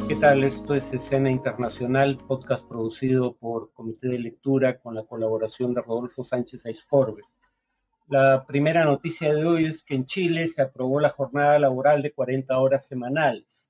¿Qué tal? Esto es Escena Internacional, podcast producido por Comité de Lectura con la colaboración de Rodolfo Sánchez Aizcorbe. La primera noticia de hoy es que en Chile se aprobó la jornada laboral de 40 horas semanales.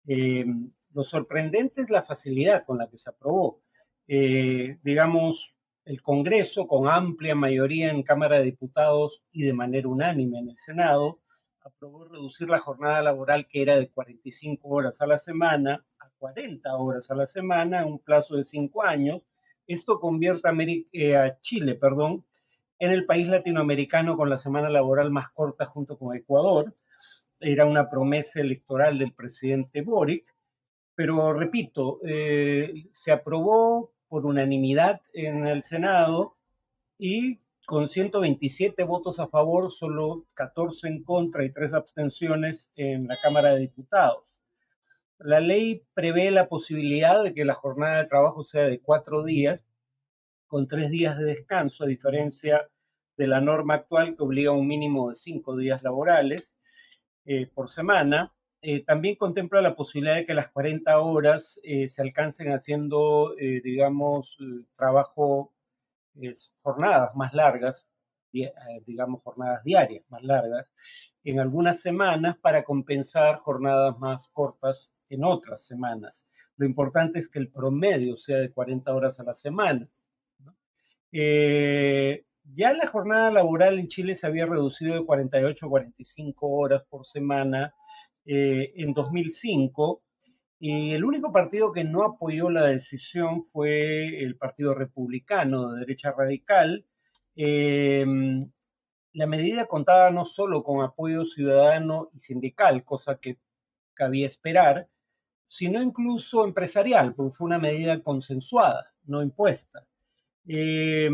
Eh, lo sorprendente es la facilidad con la que se aprobó. Digamos, el Congreso, con amplia mayoría en Cámara de Diputados y de manera unánime en el Senado, aprobó reducir la jornada laboral, que era de 45 horas a la semana, a 40 horas a la semana en un plazo de 5 años. Esto convierte a Chile, en el país latinoamericano con la semana laboral más corta junto con Ecuador. Era una promesa electoral del presidente Boric, pero repito, se aprobó por unanimidad en el Senado y con 127 votos a favor, solo 14 en contra y 3 abstenciones en la Cámara de Diputados. La ley prevé la posibilidad de que la jornada de trabajo sea de 4 días, con 3 días de descanso, a diferencia de la norma actual que obliga a un mínimo de 5 días laborales por semana. También contempla la posibilidad de que las 40 horas se alcancen haciendo, trabajo, jornadas más largas, digamos jornadas diarias más largas, en algunas semanas para compensar jornadas más cortas en otras semanas. Lo importante es que el promedio sea de 40 horas a la semana, ¿no? Ya la jornada laboral en Chile se había reducido de 48 a 45 horas por semana en 2005, y el único partido que no apoyó la decisión fue el Partido Republicano de derecha radical. Eh, la medida contaba no solo con apoyo ciudadano y sindical, cosa que cabía esperar, sino incluso empresarial, porque fue una medida consensuada, no impuesta. Eh,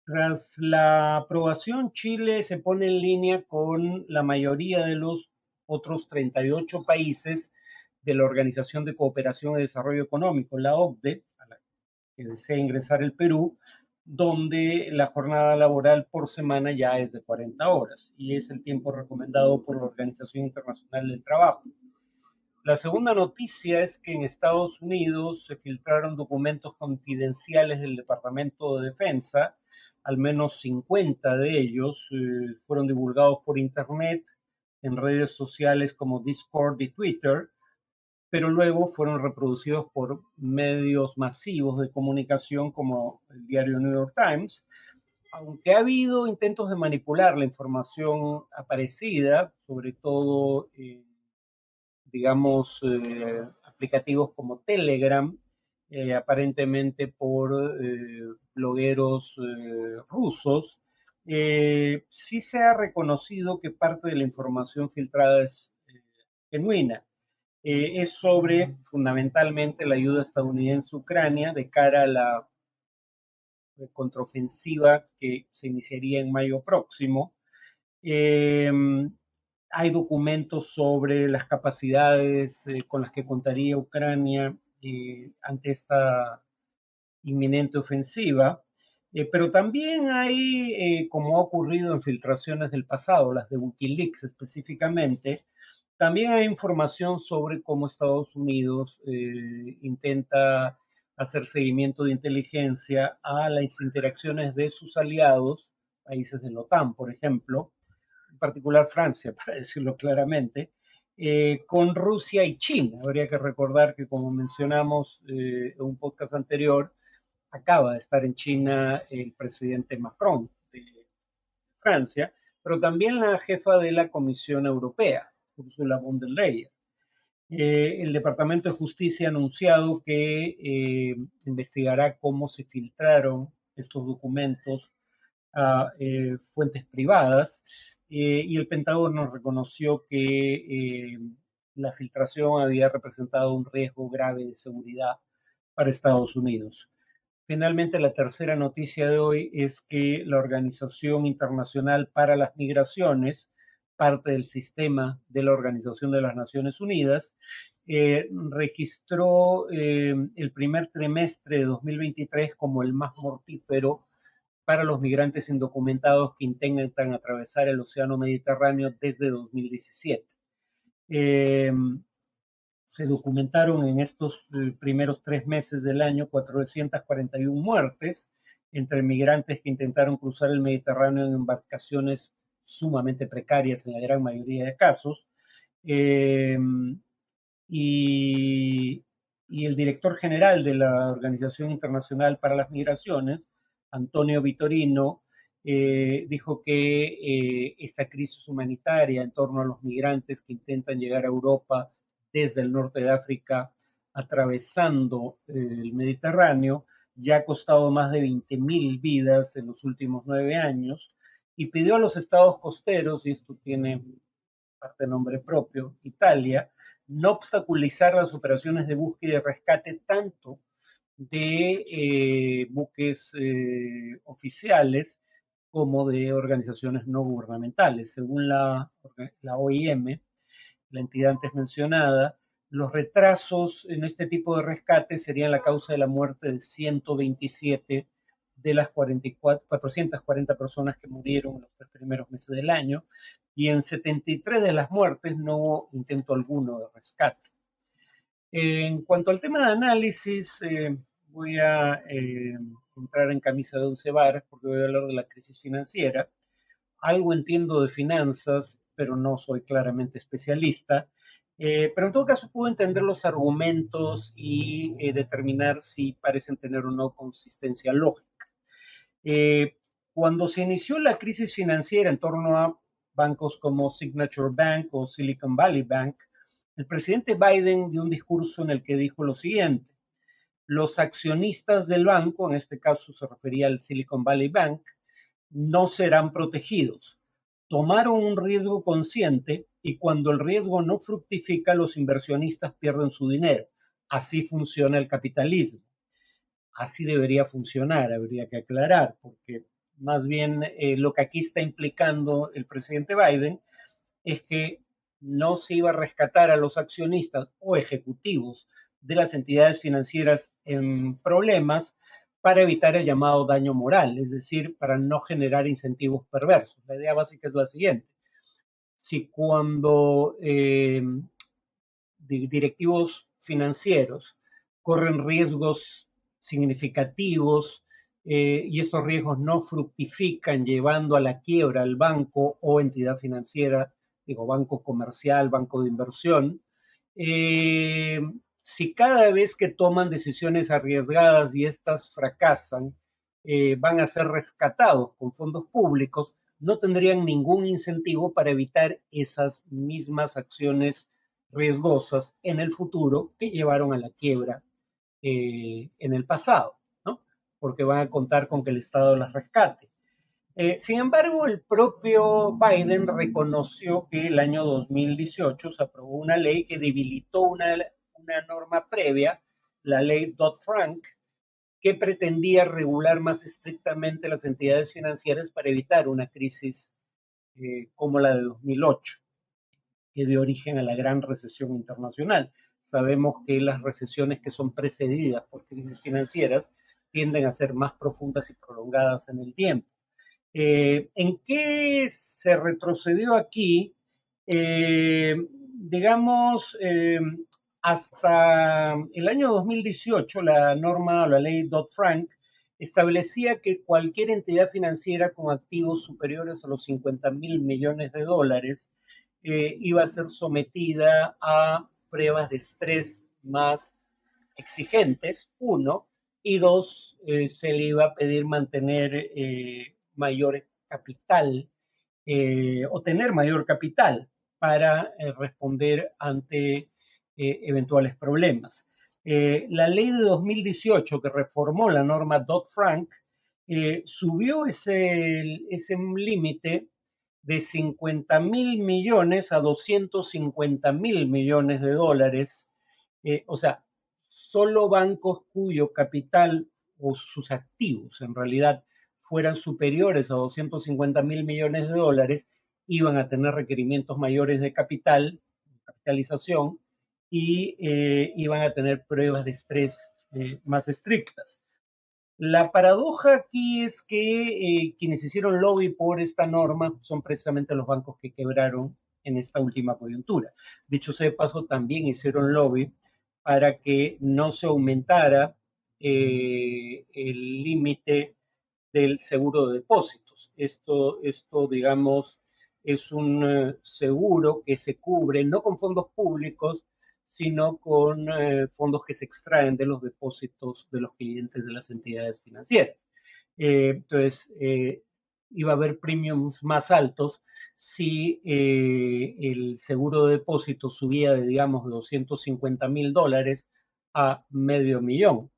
Tras la aprobación, Chile se pone en línea con la mayoría de los otros 38 países de la Organización de Cooperación y Desarrollo Económico, la OCDE, a la que desea ingresar el Perú, donde la jornada laboral por semana ya es de 40 horas y es el tiempo recomendado por la Organización Internacional del Trabajo. La segunda noticia es que en Estados Unidos se filtraron documentos confidenciales del Departamento de Defensa. Al menos 50 de ellos fueron divulgados por Internet en redes sociales como Discord y Twitter, pero luego fueron reproducidos por medios masivos de comunicación como el diario New York Times. Aunque ha habido intentos de manipular la información aparecida, sobre todo aplicativos como Telegram, aparentemente por blogueros rusos, sí se ha reconocido que parte de la información filtrada es genuina. Es sobre fundamentalmente la ayuda estadounidense a Ucrania de cara a la contraofensiva que se iniciaría en mayo próximo. Eh, Hay documentos sobre las capacidades con las que contaría Ucrania ante esta inminente ofensiva, pero también hay, como ha ocurrido en filtraciones del pasado, las de Wikileaks específicamente, también hay información sobre cómo Estados Unidos intenta hacer seguimiento de inteligencia a las interacciones de sus aliados, países de la OTAN, por ejemplo, en particular Francia, para decirlo claramente, con Rusia y China. Habría que recordar que, como mencionamos en un podcast anterior, acaba de estar en China el presidente Macron de Francia, pero también la jefa de la Comisión Europea, Ursula von der Leyen. El Departamento de Justicia ha anunciado que investigará cómo se filtraron estos documentos a fuentes privadas, y el Pentágono reconoció que la filtración había representado un riesgo grave de seguridad para Estados Unidos. Finalmente, la tercera noticia de hoy es que la Organización Internacional para las Migraciones, parte del sistema de la Organización de las Naciones Unidas, registró el primer trimestre de 2023 como el más mortífero para los migrantes indocumentados que intentan atravesar el Océano Mediterráneo desde 2017. Eh, Se documentaron en estos primeros 3 meses del año 441 muertes entre migrantes que intentaron cruzar el Mediterráneo en embarcaciones sumamente precarias en la gran mayoría de casos. Eh, y, y el director general de la Organización Internacional para las Migraciones, Antonio Vitorino, dijo que esta crisis humanitaria en torno a los migrantes que intentan llegar a Europa desde el norte de África, atravesando el Mediterráneo, ya ha costado más de 20.000 vidas en los últimos 9 años, y pidió a los estados costeros, y esto tiene parte de nombre propio, Italia, no obstaculizar las operaciones de búsqueda y rescate tanto de buques oficiales como de organizaciones no gubernamentales. Según la OIM, la entidad antes mencionada, los retrasos en este tipo de rescate serían la causa de la muerte de 127 de las 440 personas que murieron en los 3 primeros meses del año, y en 73 de las muertes no hubo intento alguno de rescate. En cuanto al tema de análisis, voy a entrar en camisa de 11 varas porque voy a hablar de la crisis financiera. Algo entiendo de finanzas, pero no soy claramente especialista. Pero en todo caso puedo entender los argumentos y determinar si parecen tener o no consistencia lógica. Eh, Cuando se inició la crisis financiera en torno a bancos como Signature Bank o Silicon Valley Bank, el presidente Biden dio un discurso en el que dijo lo siguiente: los accionistas del banco, en este caso se refería al Silicon Valley Bank, no serán protegidos. Tomaron un riesgo consciente y cuando el riesgo no fructifica, los inversionistas pierden su dinero. Así funciona el capitalismo. Así debería funcionar, habría que aclarar, porque más bien lo que aquí está implicando el presidente Biden es que no se iba a rescatar a los accionistas o ejecutivos de las entidades financieras en problemas para evitar el llamado daño moral, es decir, para no generar incentivos perversos. La idea básica es la siguiente: si cuando directivos financieros corren riesgos significativos y estos riesgos no fructifican llevando a la quiebra al banco o entidad financiera, digo, banco comercial, banco de inversión, eh, si cada vez que toman decisiones arriesgadas y estas fracasan, van a ser rescatados con fondos públicos, no tendrían ningún incentivo para evitar esas mismas acciones riesgosas en el futuro que llevaron a la quiebra en el pasado, ¿no? Porque van a contar con que el Estado las rescate. Sin embargo, el propio Biden reconoció que el año 2018 se aprobó una ley que debilitó una norma previa, la ley Dodd-Frank, que pretendía regular más estrictamente las entidades financieras para evitar una crisis como la de 2008, que dio origen a la gran recesión internacional. Sabemos que las recesiones que son precedidas por crisis financieras tienden a ser más profundas y prolongadas en el tiempo. ¿En qué se retrocedió aquí? Digamos, hasta el año 2018, la norma o la ley Dodd-Frank establecía que cualquier entidad financiera con activos superiores a los 50.000 millones de dólares iba a ser sometida a pruebas de estrés más exigentes, uno, y dos, se le iba a pedir mantener mayor capital o tener mayor capital para responder ante eventuales problemas. La ley de 2018 que reformó la norma Dodd-Frank subió ese límite de 50.000 millones a 250.000 millones de dólares. O sea, solo bancos cuyo capital o sus activos en realidad fueran superiores a 250.000 millones de dólares iban a tener requerimientos mayores de capitalización, y iban a tener pruebas de estrés más estrictas. La paradoja aquí es que quienes hicieron lobby por esta norma son precisamente los bancos que quebraron en esta última coyuntura. Dicho sea de paso, también hicieron lobby para que no se aumentara el límite del seguro de depósitos. Esto digamos, es un seguro que se cubre no con fondos públicos, sino con fondos que se extraen de los depósitos de los clientes de las entidades financieras. Entonces, iba a haber premiums más altos si el seguro de depósito subía de, digamos, de $250,000 a medio millón.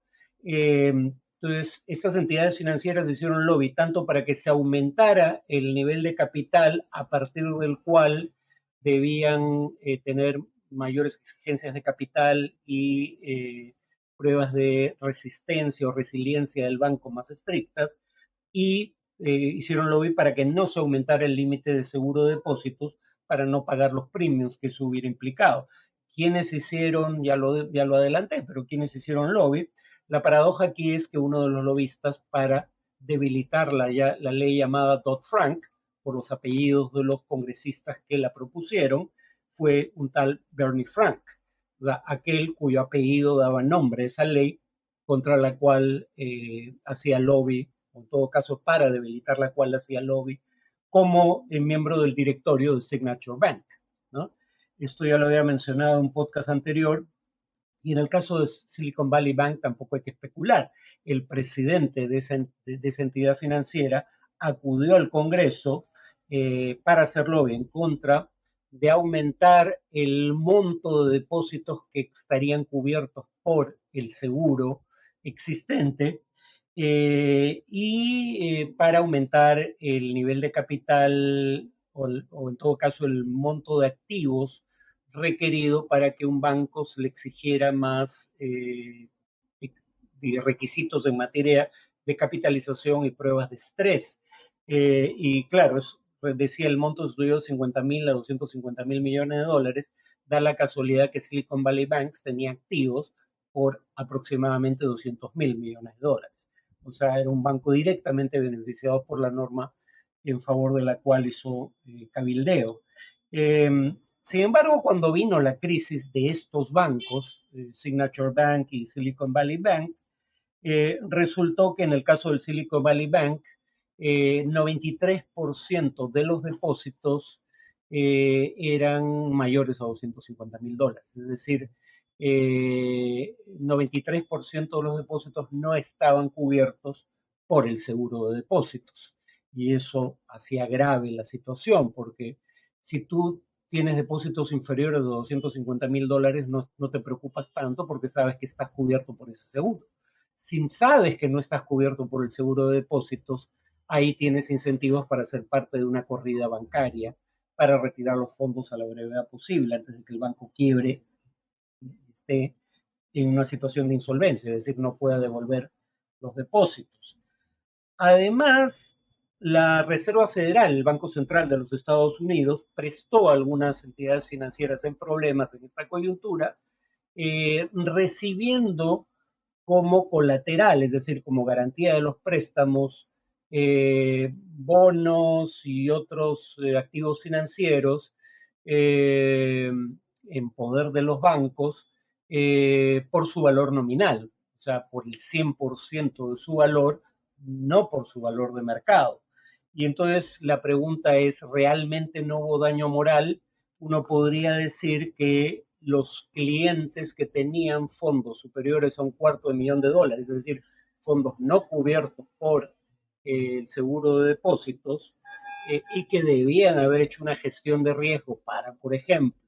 Entonces, estas entidades financieras hicieron lobby tanto para que se aumentara el nivel de capital a partir del cual debían tener mayores exigencias de capital y pruebas de resistencia o resiliencia del banco más estrictas, y hicieron lobby para que no se aumentara el límite de seguro de depósitos para no pagar los premios que eso hubiera implicado. ¿Quiénes hicieron, ya lo adelanté, pero quiénes hicieron lobby? La paradoja aquí es que uno de los lobistas para debilitar la ley llamada Dodd-Frank, por los apellidos de los congresistas que la propusieron, fue un tal Bernie Frank, aquel cuyo apellido daba nombre a esa ley contra la cual hacía lobby, o en todo caso para debilitar la cual hacía lobby, como miembro del directorio de Signature Bank, ¿no? Esto ya lo había mencionado en un podcast anterior, y en el caso de Silicon Valley Bank tampoco hay que especular. El presidente de esa entidad financiera acudió al Congreso para hacer lobby en contra de aumentar el monto de depósitos que estarían cubiertos por el seguro existente y para aumentar el nivel de capital o en todo caso el monto de activos requerido para que un banco se le exigiera más requisitos en materia de capitalización y pruebas de estrés. Y claro, decía el monto subió de 50,000 a 250,000 millones de dólares, da la casualidad que Silicon Valley Bank tenía activos por aproximadamente 200,000 millones de dólares. O sea, era un banco directamente beneficiado por la norma en favor de la cual hizo cabildeo. Sin embargo, cuando vino la crisis de estos bancos, Signature Bank y Silicon Valley Bank, resultó que en el caso del Silicon Valley Bank, 93% de los depósitos eran mayores a $250,000. Es decir, 93% de los depósitos no estaban cubiertos por el seguro de depósitos. Y eso hacía grave la situación, porque si tú tienes depósitos inferiores a $250,000, no te preocupas tanto porque sabes que estás cubierto por ese seguro. Si sabes que no estás cubierto por el seguro de depósitos, ahí tienes incentivos para ser parte de una corrida bancaria, para retirar los fondos a la brevedad posible antes de que el banco quiebre, esté en una situación de insolvencia, es decir, no pueda devolver los depósitos. Además, la Reserva Federal, el Banco Central de los Estados Unidos, prestó a algunas entidades financieras en problemas en esta coyuntura, recibiendo como colateral, es decir, como garantía de los préstamos, bonos y otros activos financieros en poder de los bancos por su valor nominal, o sea, por el 100% de su valor, no por su valor de mercado. Y entonces la pregunta es, ¿realmente no hubo daño moral? Uno podría decir que los clientes que tenían fondos superiores a $250,000, es decir, fondos no cubiertos por el seguro de depósitos, y que debían haber hecho una gestión de riesgo para, por ejemplo,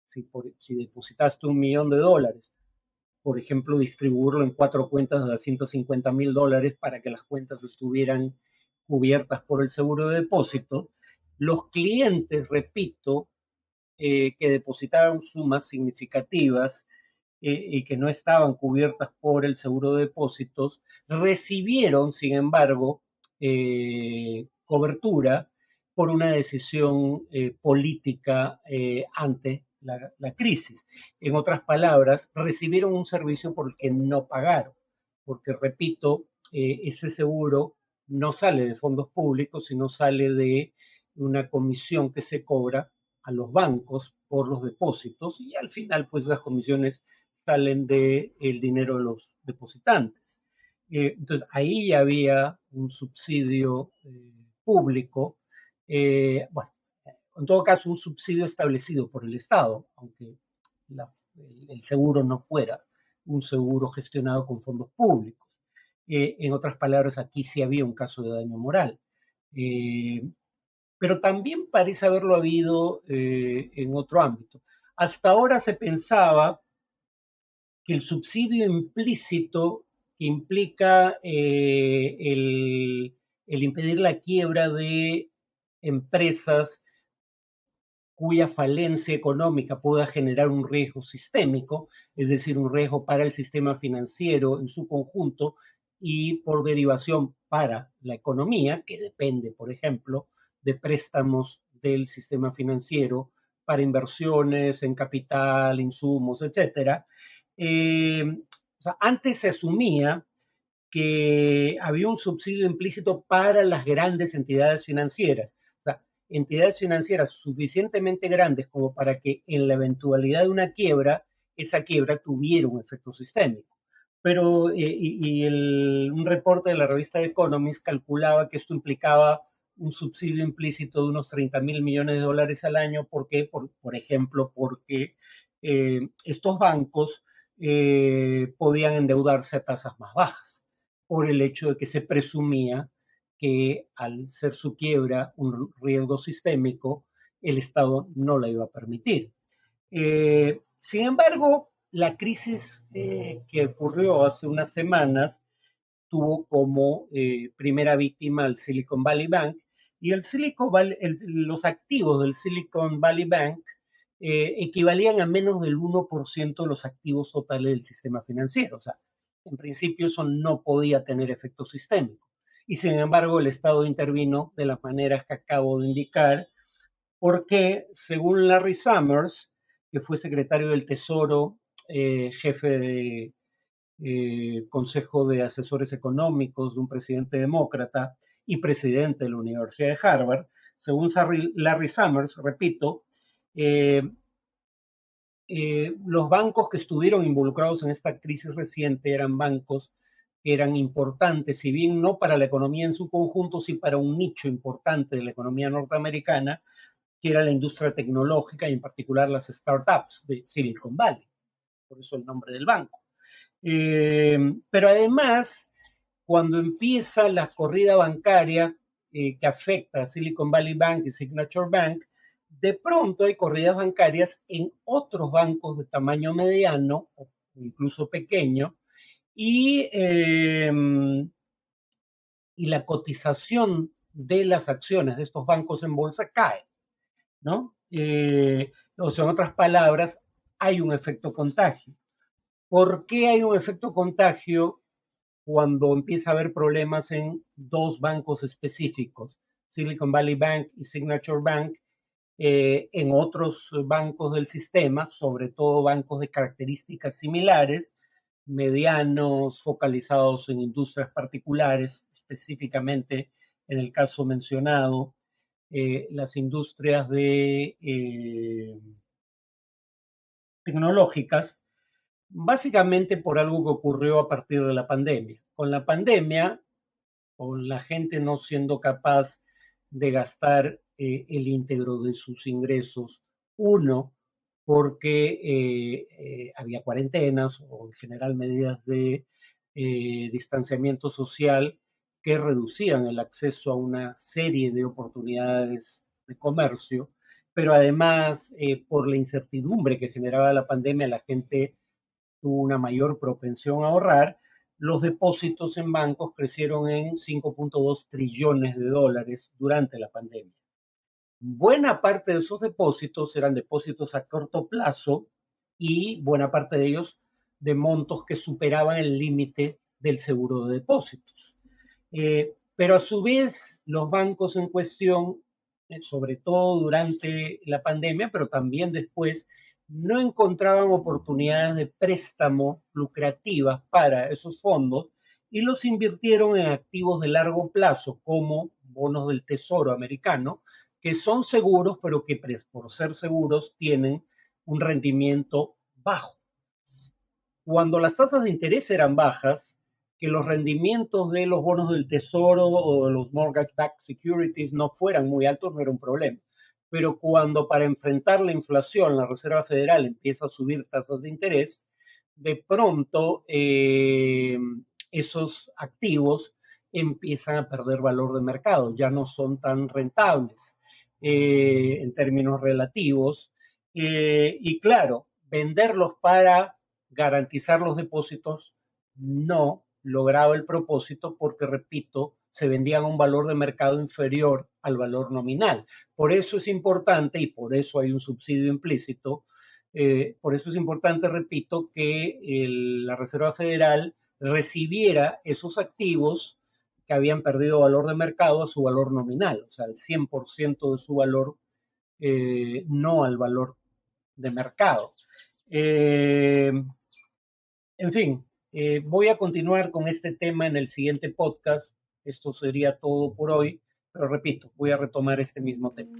si depositaste $1,000,000, por ejemplo, distribuirlo en 4 cuentas de $150,000 para que las cuentas estuvieran cubiertas por el seguro de depósito. Los clientes, repito, que depositaron sumas significativas y que no estaban cubiertas por el seguro de depósitos, recibieron, sin embargo, cobertura por una decisión política ante la crisis. En otras palabras, recibieron un servicio por el que no pagaron, porque, repito, este seguro no sale de fondos públicos, sino sale de una comisión que se cobra a los bancos por los depósitos y al final pues esas comisiones salen del dinero de los depositantes. Entonces ahí ya había un subsidio público, bueno, en todo caso un subsidio establecido por el Estado, aunque la, el seguro no fuera un seguro gestionado con fondos públicos. En otras palabras, aquí sí había un caso de daño moral. Eh, pero también parece haberlo habido en otro ámbito. Hasta ahora se pensaba que el subsidio implícito que implica el impedir la quiebra de empresas cuya falencia económica pueda generar un riesgo sistémico, es decir, un riesgo para el sistema financiero en su conjunto y por derivación para la economía, que depende, por ejemplo, de préstamos del sistema financiero para inversiones en capital, insumos, etcétera. O sea, antes se asumía que había un subsidio implícito para las grandes entidades financieras. O sea, entidades financieras suficientemente grandes como para que en la eventualidad de una quiebra, esa quiebra tuviera un efecto sistémico. Pero un reporte de la revista Economist calculaba que esto implicaba un subsidio implícito de unos 30 mil millones de dólares al año. ¿Por qué? Por ejemplo, porque estos bancos podían endeudarse a tasas más bajas por el hecho de que se presumía que al ser su quiebra un riesgo sistémico, el Estado no la iba a permitir. Sin embargo, la crisis que ocurrió hace unas semanas tuvo como primera víctima al Silicon Valley Bank y los activos del Silicon Valley Bank equivalían a menos del 1% de los activos totales del sistema financiero. O sea, en principio eso no podía tener efecto sistémico. Y sin embargo el Estado intervino de las maneras que acabo de indicar, porque según Larry Summers, que fue secretario del Tesoro, jefe de Consejo de Asesores Económicos de un presidente demócrata y presidente de la Universidad de Harvard, según Larry Summers, repito, eh, los bancos que estuvieron involucrados en esta crisis reciente eran bancos que eran importantes, si bien no para la economía en su conjunto, sí para un nicho importante de la economía norteamericana, que era la industria tecnológica y en particular las startups de Silicon Valley, por eso el nombre del banco. Pero además, cuando empieza la corrida bancaria que afecta a Silicon Valley Bank y Signature Bank, de pronto hay corridas bancarias en otros bancos de tamaño mediano o incluso pequeño y y la cotización de las acciones de estos bancos en bolsa cae, ¿no? O sea, en otras palabras, hay un efecto contagio. ¿Por qué hay un efecto contagio cuando empieza a haber problemas en dos bancos específicos, Silicon Valley Bank y Signature Bank, en otros bancos del sistema, sobre todo bancos de características similares, medianos, focalizados en industrias particulares, específicamente en el caso mencionado, las industrias tecnológicas, básicamente por algo que ocurrió a partir de la pandemia. Con la pandemia, con la gente no siendo capaz de gastar el íntegro de sus ingresos, uno, porque había cuarentenas o en general medidas de distanciamiento social que reducían el acceso a una serie de oportunidades de comercio, pero además por la incertidumbre que generaba la pandemia, la gente tuvo una mayor propensión a ahorrar. Los depósitos en bancos crecieron en 5.2 trillones de dólares durante la pandemia. Buena parte de esos depósitos eran depósitos a corto plazo y buena parte de ellos de montos que superaban el límite del seguro de depósitos. Pero a su vez, los bancos en cuestión, sobre todo durante la pandemia, pero también después, no encontraban oportunidades de préstamo lucrativas para esos fondos y los invirtieron en activos de largo plazo como bonos del Tesoro americano, que son seguros, pero que por ser seguros tienen un rendimiento bajo. Cuando las tasas de interés eran bajas, que los rendimientos de los bonos del tesoro o de los mortgage-backed securities no fueran muy altos, no era un problema. Pero cuando para enfrentar la inflación la Reserva Federal empieza a subir tasas de interés, de pronto esos activos empiezan a perder valor de mercado, ya no son tan rentables en términos relativos. Y claro, venderlos para garantizar los depósitos no lograba el propósito porque, repito, se vendían a un valor de mercado inferior al valor nominal. Por eso es importante, y por eso hay un subsidio implícito, por eso es importante, repito, que la Reserva Federal recibiera esos activos que habían perdido valor de mercado a su valor nominal, o sea, al 100% de su valor, no al valor de mercado. En fin, voy a continuar con este tema en el siguiente podcast. Esto sería todo por hoy, pero repito, voy a retomar este mismo tema.